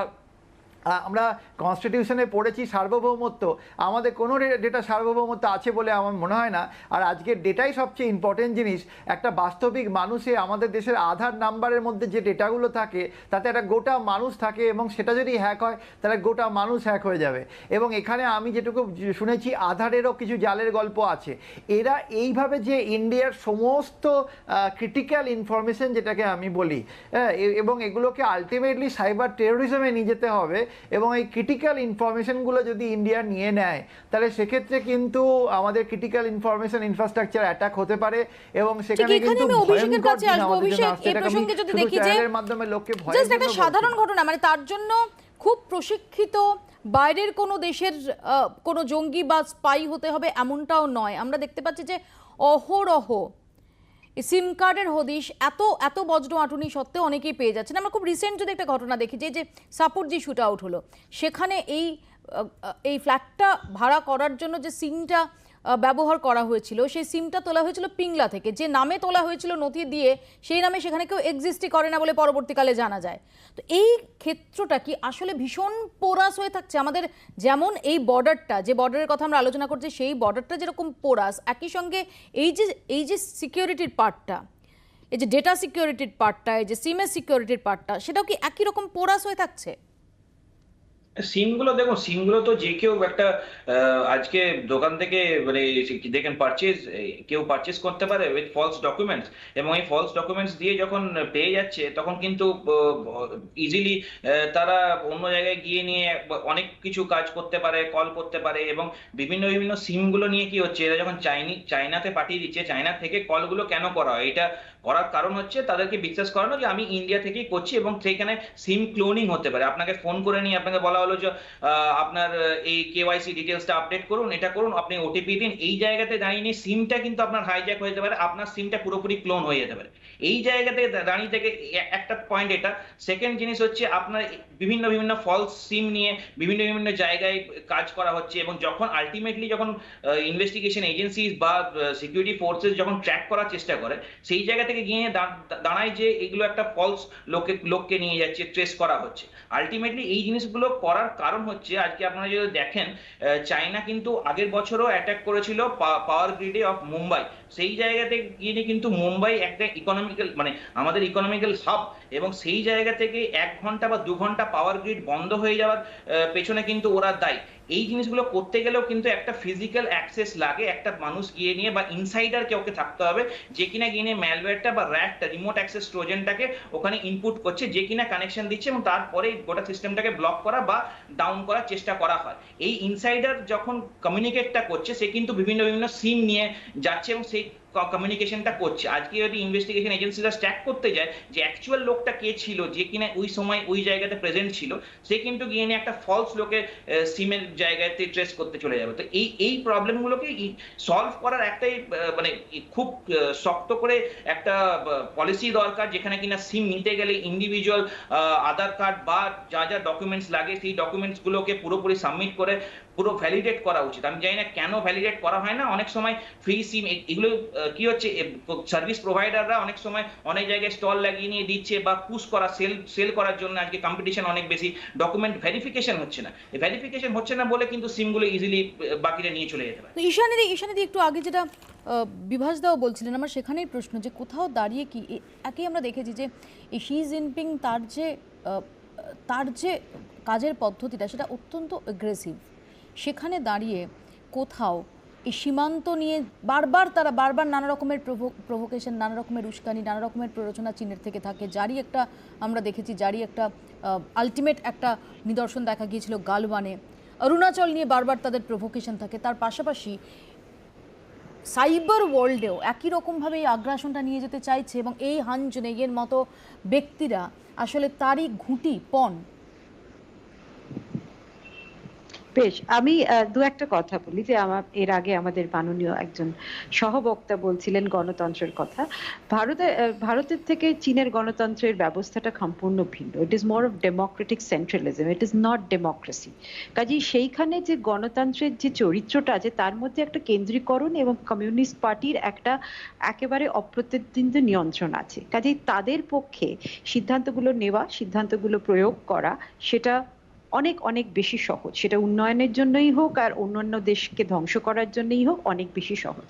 আমরা কনস্টিটিউশনে পড়েছি সার্বভৌমত্ব, আমাদের কোনো ডেটা সার্বভৌমত্ব আছে বলে আমার মনে হয় না। আর আজকের ডেটাই সবচেয়ে ইম্পর্টেন্ট জিনিস। একটা বাস্তবিক মানুষে আমাদের দেশের আধার নাম্বারের মধ্যে যে ডেটাগুলো থাকে তাতে একটা গোটা মানুষ থাকে, এবং সেটা যদি হ্যাক হয় তাহলে গোটা মানুষ হ্যাক হয়ে যাবে। এবং এখানে আমি যেটুকু শুনেছি আধারেরও কিছু জালের গল্প আছে। এরা এইভাবে যে ইন্ডিয়ার সমস্ত ক্রিটিক্যাল ইনফরমেশন যেটাকে আমি বলি, এবং এগুলোকে আলটিমেটলি সাইবার টেরোরিজমে নিয়ে যেতে হবে, এবং এই ক্রিটিক্যাল ইনফরমেশনগুলো যদি ইন্ডিয়া নিয়ে নেয় তাহলে সেক্ষেত্রে কিন্তু আমাদের ক্রিটিক্যাল ইনফরমেশন ইনফ্রাস্ট্রাকচার অ্যাটাক হতে পারে, এবং সেখানে কিন্তু অভিষেকের কাছে আসবো। অভিষেক, এই প্রসঙ্গে যদি দেখি যে মাধ্যমে লোককে ভয় জাস্ট একটা সাধারণ ঘটনা, মানে তার জন্য খুব প্রশিক্ষিত বাইরের কোনো দেশের কোনো জঙ্গি বা স্পাই হতে হবে এমনটাও নয়। আমরা দেখতে পাচ্ছি যে অহরহ সিম কার্ডের হদিশ এত এত বজ্র আঁটুনি সত্ত্বেও অনেকেই পেয়ে যাচ্ছেন। আমরা খুব রিসেন্ট যদি একটা ঘটনা দেখি যে সাপোর্ট যে শুট আউট হলো, সেখানে এই ফ্ল্যাটটা ভাড়া করার জন্য যে সিমটা ব্যবহার করা হয়েছিল, সেই সিমটা তোলা হয়েছিল পিংলা থেকে। যে নামে তোলা হয়েছিল নথি দিয়ে, সেই নামে সেখানে কেউ এক্সিস্টই করে না বলে পরবর্তীকালে জানা যায়। তো এই ক্ষেত্রটা কি আসলে ভীষণ পোরাস হয়ে থাকছে আমাদের? যেমন এই বর্ডারটা, যে বর্ডারের কথা আমরা আলোচনা করছি, সেই বর্ডারটা যেরকম পোরাস, একই সঙ্গে এই যে সিকিউরিটির পার্টটা, এই যে ডেটা সিকিউরিটির পার্টটা, এই যে সিমের সিকিউরিটির পার্টটা, সেটাও কি একই রকম পোরাস হয়ে থাকছে? সিমগুলো দেখুন, সিমগুলো তো যে কেউ একটা আজকে দোকান থেকে মানে দেখেন কেউ পারচেজ করতে পারে উইথ ফলস ডকুমেন্টস, এবং এই ফলস ডকুমেন্টস দিয়ে যখন পেয়ে যাচ্ছে তখন কিন্তু ইজিলি তারা অন্য জায়গায় গিয়ে নিয়ে অনেক কিছু কাজ করতে পারে, কল করতে পারে। এবং বিভিন্ন বিভিন্ন সিমগুলো নিয়ে কি হচ্ছে, এরা যখন চাইনাতে পাঠিয়ে দিচ্ছে, চাইনা থেকে কলগুলো কেন করা হয়? এটা করার কারণ হচ্ছে তাদেরকে বিশ্বাস করানো যে আমি ইন্ডিয়া থেকেই করছি, এবং সেখানে সিম ক্লোনিং হতে পারে। আপনাকে ফোন করে নিয়ে আপনাকে বলা হলো যে আপনার এই কেওয়াইসি ডিটেলসটা আপডেট করুন, এটা করুন, আপনি ওটিপি দিন। এই জায়গাতে দাঁড়িয়ে সিমটা কিন্তু আপনার হাইজ্যাক হয়ে যেতে পারে, আপনার সিমটা পুরোপুরি ক্লোন হয়ে যেতে পারে। এই জায়গাতে দাঁড়িয়ে থেকে একটা পয়েন্ট এটা। সেকেন্ড জিনিস হচ্ছে আপনার বিভিন্ন বিভিন্ন ফলস সিম নিয়ে বিভিন্ন বিভিন্ন জায়গায় কাজ করা হচ্ছে, এবং যখন আলটিমেটলি যখন ইনভেস্টিগেশন এজেন্সিজ বা সিকিউরিটি ফোর্সেস যখন ট্র্যাক করার চেষ্টা করে, সেই জায়গা থেকে গিয়ে দাঁড়ায় যে এগুলো একটা ফলস লোককে নিয়ে যাচ্ছে, ট্রেস করা হচ্ছে। আলটিমেটলি এই জিনিসগুলো করার কারণ হচ্ছে, আজকে আপনারা যদি দেখেন চায়না কিন্তু আগের বছরও অ্যাটাক করেছিল পাওয়ার গ্রিডে অফ মুম্বাই। সেই জায়গাতে গিয়ে কিন্তু মুম্বাই একটা ইকোনমিক্যাল মানে আমাদের ইকোনমিক্যাল হাব, এবং সেই জায়গা থেকে 1 ঘন্টা বা 2 ঘন্টা পাওয়ার গ্রিড বন্ধ হয়ে যাওয়ার পেছনে কিন্তু ওরা দায়ী। এই জিনিসগুলো করতে গেলেও কিন্তু একটা ফিজিক্যাল অ্যাক্সেস লাগে, একটা মানুষ গিয়ে নিয়ে বা ইনসাইডার কাউকে থাকতে হবে যে কিনা গিয়ে নিয়ে ম্যালওয়্যারটা বা র্যাটটা, রিমোট অ্যাক্সেস ট্রোজানটাকে ওখানে ইনপুট করছে, যে কিনা কানেকশন দিচ্ছে, এবং তারপরে গোটা সিস্টেমটাকে ব্লক করা বা ডাউন করার চেষ্টা করা হয়। এই ইনসাইডার যখন কমিউনিকেটটা করছে, সে কিন্তু বিভিন্ন বিভিন্ন সিম নিয়ে যাচ্ছে এবং সেই কমিউনিকেশনটা করছে। আজকে যদি ইনভেস্টিগেশন এজেন্সিরা ট্র্যাক করতে যায় যে অ্যাকচুয়াল লোকটা কে ছিল, যে কিনা ওই সময় ওই জায়গাতে প্রেজেন্ট ছিল, সে কিন্তু গিয়ে নিয়ে একটা ফলস লোকে সিমের জায়গাতে ট্রেস করতে চলে যাবে। তো এই প্রবলেমগুলোকে সলভ করার একটাই মানে খুব শক্ত করে একটা পলিসি দরকার, যেখানে কিনা সিম নিতে গেলে ইন্ডিভিজুয়াল আধার কার্ড বা যা যা ডকুমেন্টস লাগে সেই ডকুমেন্টসগুলোকে পুরোপুরি সাবমিট করে পুরো ভ্যালিডেট করা উচিত। আমি জানি না কেন ভ্যালিডেট করা হয় না। অনেক সময় ফ্রি সিম এগুলো কি হচ্ছে, সার্ভিস প্রোভাইডাররা অনেক সময় অনেক জায়গায় স্টল লাগিয়ে নিয়ে দিচ্ছে বা পুশ করা সেল করার জন্য আজকে কম্পিটিশন অনেক বেশি, ডকুমেন্ট ভেরিফিকেশন হচ্ছে না। ভেরিফিকেশন হচ্ছে না বলে কিন্তু সিমগুলো ইজিলি বাকিরা নিয়ে চলে যেতে পারে। ঈশানীদি একটু আগে যেটা বিভাস দাও বলছিলেন, আমার সেখানেই প্রশ্ন যে কোথাও দাঁড়িয়ে কি একই আমরা দেখেছি যে এই শি জিনপিং তার যে কাজের পদ্ধতিটা সেটা অত্যন্ত অ্যাগ্রেসিভ। সেখানে দাঁড়িয়ে কোথাও এই সীমান্ত নিয়ে বারবার নানা রকমের প্রভোকেশন, নানা রকমের উস্কানি, নানা রকমের প্ররোচনা চীনের থেকে থাকে। জারি একটা আলটিমেট একটা নিদর্শন দেখা গিয়েছিল গালওয়ানে। অরুণাচল নিয়ে বারবার তাদের প্রভোকেশন থাকে। তার পাশাপাশি সাইবার ওয়ার্ল্ডেও একই রকমভাবে এই আগ্রাসনটা নিয়ে যেতে চাইছে, এবং এই হান জুনেইয়ের মতো ব্যক্তিরা আসলে তারই ঘুঁটি পণ। বেশ, আমি দু একটা কথা বলি যে এর আগে আমাদের মাননীয় একজন সহবক্তা বলছিলেন গণতন্ত্রের কথা। ভারতের থেকে চীনের গণতন্ত্রের ব্যবস্থাটা সম্পূর্ণ ভিন্ন। It is more of democratic centralism, it is not democracy. কাজেই সেইখানে যে গণতন্ত্রের যে চরিত্রটা আছে তার মধ্যে একটা কেন্দ্রীকরণ এবং কমিউনিস্ট পার্টির একটা একেবারে অপ্রতিদ্বন্দ্বী নিয়ন্ত্রণ আছে। কাজেই তাদের পক্ষে সিদ্ধান্তগুলো নেওয়া, সিদ্ধান্তগুলো প্রয়োগ করা, সেটা অনেক অনেক বেশি সহজ, সেটা উন্নয়নের জন্যই হোক আর অন্যান্য দেশকে ধ্বংস করার জন্যই হোক, অনেক বেশি সহজ।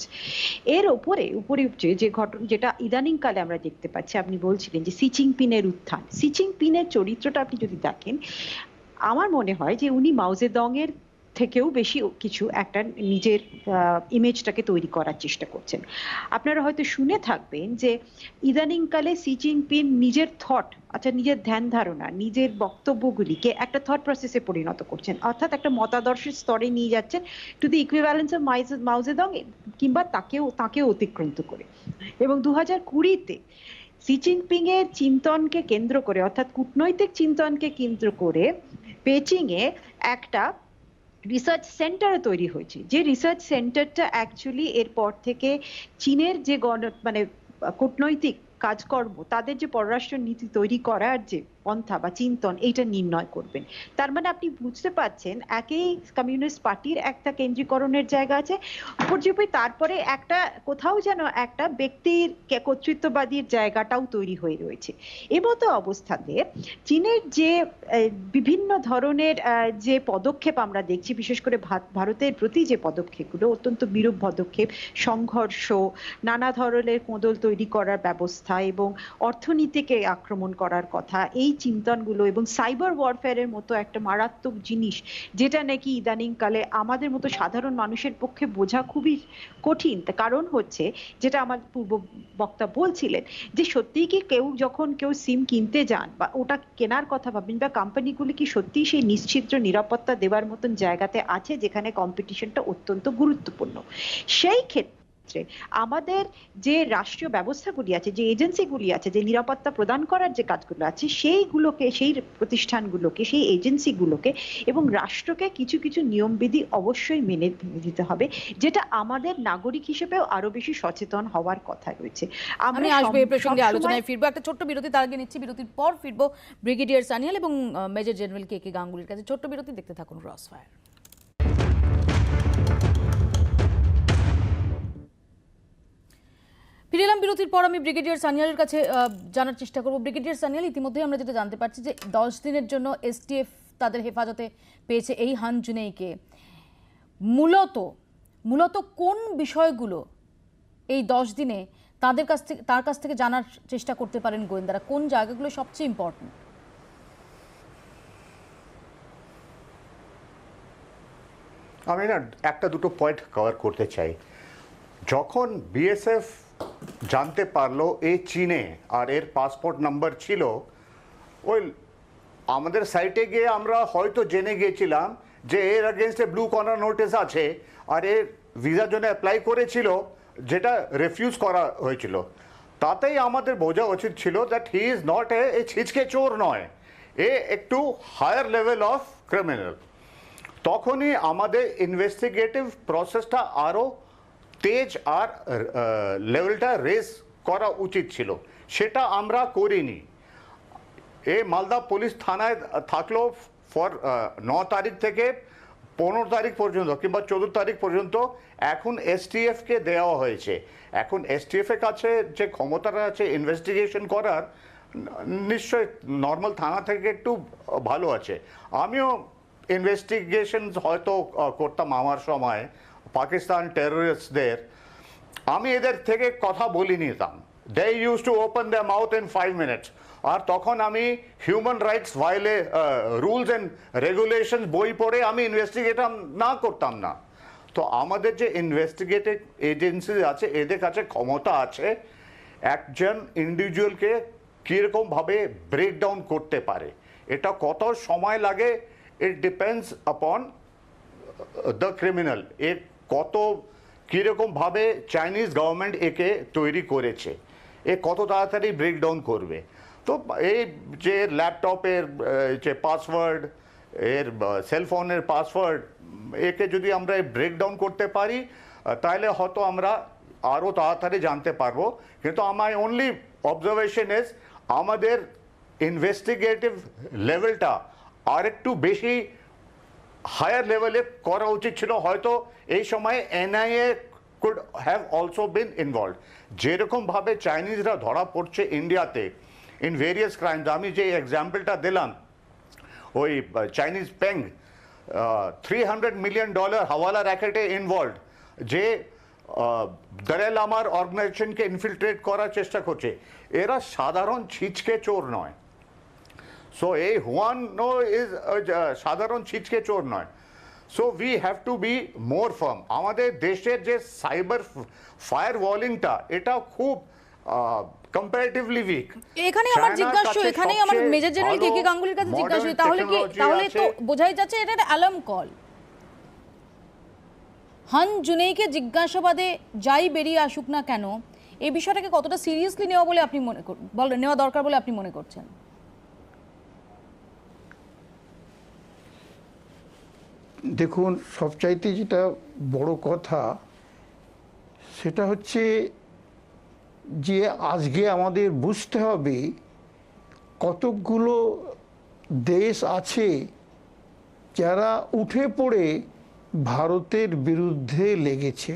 এর উপরে যে ঘটনা যেটা ইদানিং কালে আমরা দেখতে পাচ্ছি, আপনি বলছিলেন যে সি জিনপিংয়ের উত্থান, সি জিনপিংয়ের চরিত্রটা আপনি যদি দেখেন, আমার মনে হয় যে উনি মাও জেদং এর থেকেও বেশি কিছু একটা নিজের ইমেজটাকে তৈরি করার চেষ্টা করছেন। আপনারা হয়তো শুনে থাকবেন যে ইদানিংকালে সি জিনপিং নিজের নিজের ধ্যান ধারণা, নিজের বক্তব্যগুলিকে একটা থট প্রসেসে পরিণত করছেন, অর্থাৎ একটা মতাদর্শের স্তরে নিয়ে যাচ্ছেন টু দি ইকুইভ্যালেন্স অফ মাও জেদং, কিংবা তাকেও অতিক্রান্ত করে। এবং 2020-তে সি জিনপিং এর চিন্তনকে কেন্দ্র করে, অর্থাৎ কূটনৈতিক চিন্তনকে কেন্দ্র করে বেজিং এ একটা রিসার্চ সেন্টার তৈরি হয়েছে, যে রিসার্চ সেন্টারটা অ্যাকচুয়ালি এরপর থেকে চীনের যে কূটনৈতিক কাজকর্ম, তাদের যে পররাষ্ট্র নীতি তৈরি করার যে পন্থা বা চিন্তন, এইটা নির্ণয় করবেন। তার মানে আপনি বুঝতে পারছেন, একই কমিউনিস্ট পার্টির একটা কেন্দ্রীকরণের জায়গা আছে, উপর্যুপরি তারপরে একটা কোথাও যেন একটা ব্যক্তির কর্তৃত্ববাদীর জায়গাটাও তৈরি হয়ে রয়েছে। এমতো অবস্থাতে চীনের যে বিভিন্ন ধরনের যে পদক্ষেপ আমরা দেখছি, বিশেষ করে ভারতের প্রতি যে পদক্ষেপগুলো অত্যন্ত বিরূপ পদক্ষেপ, সংঘর্ষ, নানা ধরনের কোঁদল তৈরি করার ব্যবস্থা এবং অর্থনীতিকে আক্রমণ করার কথা, এই চিন্তনগুলো এবং সাইবার ওয়ারফেয়ারের মতো একটা মারাত্মক জিনিস, যেটা নাকি ইদানিং কালে আমাদের মতো সাধারণ মানুষের পক্ষে বোঝা খুবই কঠিন। কারণ হচ্ছে, যেটা আমার পূর্ব বক্তা বলছিলেন, যে সত্যিই কি যখন কেউ সিম কিনতে যান বা ওটা কেনার কথা ভাবেন, বা কোম্পানিগুলি কি সত্যিই সেই নিশ্চিদ্র নিরাপত্তা দেওয়ার মতন জায়গাতে আছে যেখানে কম্পিটিশনটা অত্যন্ত গুরুত্বপূর্ণ। সেই ক্ষেত্রে আমাদের যে রাষ্ট্রীয় ব্যবস্থাগুলি আছে, যে এজেন্সিগুলি আছে, যে নিরাপত্তা প্রদান করার যে কাজগুলো আছে, সেইগুলোকে, সেই প্রতিষ্ঠানগুলোকে, সেই এজেন্সিগুলোকে এবং রাষ্ট্রকে কিছু কিছু নিয়মবিধি অবশ্যই মেনে দিতে হবে, যেটা আমাদের নাগরিক হিসেবেও আরো বেশি সচেতন হওয়ার কথা রয়েছে। আমি আসবো এই প্রসঙ্গে আলোচনায় ফিরবো। একটা ছোট্ট বিরতি, তার আগে নিচ্ছি বিরতির পর ফিরবো ব্রিগেডিয়ার সানিয়াল এবং মেজর জেনারেল কে কে গাঙ্গুলির কাছে। ছোট্ট বিরতি, দেখতে থাকুন ক্রসফায়ার। ফিরে এলাম বিরতির পর। আমি ব্রিগেডিয়ার সানিয়ালের কাছে জানার চেষ্টা করব। ব্রিগেডিয়ার সানিয়াল, ইতিমধ্যে আমরা যেটা জানতে পারছি যে 10 দিনের জন্য এসটিএফ তাদের হেফাজতে পেয়েছে এই হান জুনেইকে। মূলত কোন বিষয়গুলো এই 10 দিনে তার কাছ থেকে জানার চেষ্টা করতে পারেন গোয়েন্দারা? কোন জায়গাগুলো সবচেয়ে ইম্পর্টেন্ট? আমি না একটা দুটো পয়েন্ট কভার করতে চাই। যখন বিএসএফ জানতে পারলো এই চীনে আর এর পাসপোর্ট নাম্বার ছিল, ওই আমাদের সাইটে গিয়ে আমরা হয়তো জেনে গিয়েছিলাম যে এর এগেনস্টে ব্লু কর্নার নোটিস আছে আর এর ভিসার জন্য অ্যাপ্লাই করেছিল, যেটা রিফিউজ করা হয়েছিল। তাতেই আমাদের বোঝা উচিত ছিল that he is not a ছিচকে চোর নয়, এ একটু হায়ার লেভেল অফ ক্রিমিনাল। তখনই আমাদের ইনভেস্টিগেটিভ প্রসেসটা আরও তেজ আর লেভেলটা রেজ করা উচিত ছিল, সেটা আমরা করিনি। এ মালদা পুলিশ থানায় থাকলো ফর 9 তারিখ থেকে 15 তারিখ পর্যন্ত কিংবা 14 তারিখ পর্যন্ত। এখন এসটিএফকে দেওয়া হয়েছে। এখন এসটিএফের কাছে যে ক্ষমতাটা আছে ইনভেস্টিগেশন করার, নিশ্চয়ই নর্মাল থানা থেকে একটু ভালো আছে। আমিও ইনভেস্টিগেশন হয়তো করতাম আমার সময়, পাকিস্তান টেররিস্টদের আমি এদের থেকে কথা বলি নিতাম। They use to open the mouth in 5 minutes. আর তখন আমি human rights rules and regulation বই পড়ে আমি ইনভেস্টিগেশন করতাম না। তো আমাদের যে ইনভেস্টিগেটিভ এজেন্সি আছে, এদের কাছে ক্ষমতা আছে একজন ইন্ডিভিজুয়ালকে কীরকমভাবে ব্রেকডাউন করতে পারে। এটা কত সময় লাগে, it depends upon the criminal. এ কত কীরকমভাবে চাইনিজ গভর্নমেন্ট একে তৈরি করেছে, এ কত তাড়াতাড়ি ব্রেকডাউন করবে। তো এই যে ল্যাপটপের যে পাসওয়ার্ড, এর সেলফোনের পাসওয়ার্ড, একে যদি আমরা ব্রেকডাউন করতে পারি তাহলে হয়তো আমরা আরও তাড়াতাড়ি জানতে পারবো। কিন্তু আমার অনলি অবজারভেশন ইজ আমাদের ইনভেস্টিগেটিভ লেভেলটা আর একটু বেশি হায়ার লেভেলে করা উচিত ছিল। হয়তো এই সময় NIA could have also been involve. যেরকমভাবে চাইনিজরা ধরা পড়ছে ইন্ডিয়াতে ইন ভেরিয়াস ক্রাইমস, আমি যে এক্সাম্পলটা দিলাম, ওই চাইনিজ পেং $300 মিলিয়ন হাওয়ালা র্যাকেটে ইনভলভ, যে দলাই লামার অর্গানাইজেশনকে ইনফিলট্রেট করার চেষ্টা করছে। এরা সাধারণ ছিচকে চোর নয়। সো এই হুয়ানো ইজ সাধারণ ছিচকে চোর নয়। So we have to be more farm. আমাদের দেশের যে সাইবার ফায়ার ওয়ালিংটা, এটা খুব কম্পারেটিভলি উইক। এখানে আমার জিজ্ঞাসা, এখানেই আমার মেজর জেনারেল কে কে গাঙ্গুলির কাছে জিজ্ঞাসা, তাহলে তো বোঝাই যাচ্ছে এটা একটা অ্যালার্ম কল। হান জুনেইকে জিজ্ঞাসাবাদে যাই বেরিয়ে আসুক না কেন, এই বিষয়টাকে কতটা সিরিয়াসলি নেওয়া বলে আপনি নেওয়া দরকার বলে আপনি মনে করছেন? দেখুন, সবচাইতে যেটা বড় কথা সেটা হচ্ছে যে আজকে আমাদের বুঝতে হবে কতকগুলো দেশ আছে যারা উঠে পড়ে ভারতের বিরুদ্ধে লেগেছে।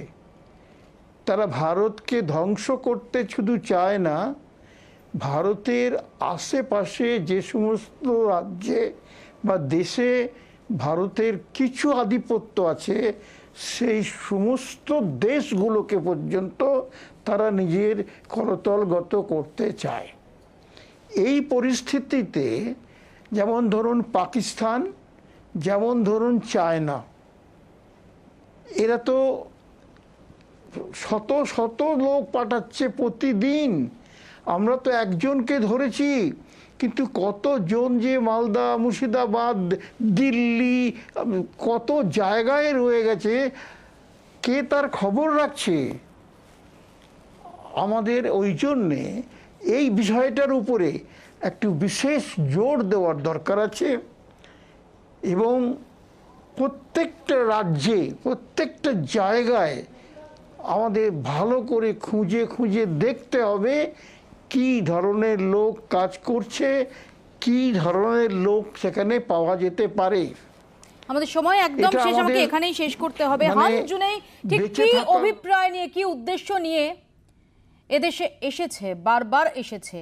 তারা ভারতকে ধ্বংস করতে শুধু চায় না, ভারতের আশেপাশে যে সমস্ত রাজ্যে বা দেশে ভারতের কিছু আধিপত্য আছে, সেই সমস্ত দেশগুলোকে পর্যন্ত তারা নিজের করতলগত করতে চায়। এই পরিস্থিতিতে যেমন ধরুন পাকিস্তান, যেমন ধরুন চায়না, এরা তো শত শত লোক পাঠাচ্ছে প্রতিদিন। আমরা তো একজনকে ধরেছি, কিন্তু কতজন যে মালদা, মুর্শিদাবাদ, দিল্লি, কত জায়গায় রয়ে গেছে, কে তার খবর রাখছে? আমাদের ওই জন্যে এই বিষয়টার উপরে একটু বিশেষ জোর দেওয়ার দরকার আছে, এবং প্রত্যেকটা রাজ্যে, প্রত্যেকটা জায়গায় আমাদের ভালো করে খুঁজে খুঁজে দেখতে হবে কি ধরনের লোক কাজ করছে, কি ধরনের লোক সেখানে পাওয়া যেতে পারে। আমাদের সময় একদম শেষ, আমাকে এখানেই শেষ করতে হবে। হান জুনেই ঠিক কি অভিপ্রায় নিয়ে, কি উদ্দেশ্য নিয়ে এদেশে এসেছে, বারবার এসেছে,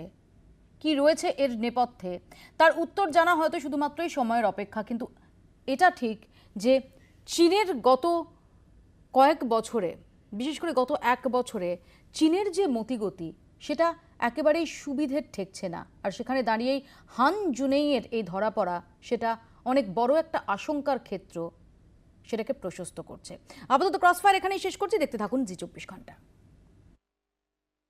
কি রয়েছে এর নেপথ্যে, তার উত্তর জানা হয়তো শুধুমাত্রই সময়ের অপেক্ষা। কিন্তু এটা ঠিক যে চীনের গত কয়েক বছরে, বিশেষ করে গত এক বছরে চীনের যে মতিগতি, সেটা একেবারেই সুবিধের ঠেকছে না। আর সেখানে দাঁড়িয়েই হান জুনেইয়ের এই ধরা পড়া, সেটা অনেক বড় একটা আশঙ্কার ক্ষেত্র, সেটাকে প্রশস্ত করছে। আপাতত ক্রসফায়ার এখানেই শেষ করছি। দেখতে থাকুন জি 24 ঘন্টা।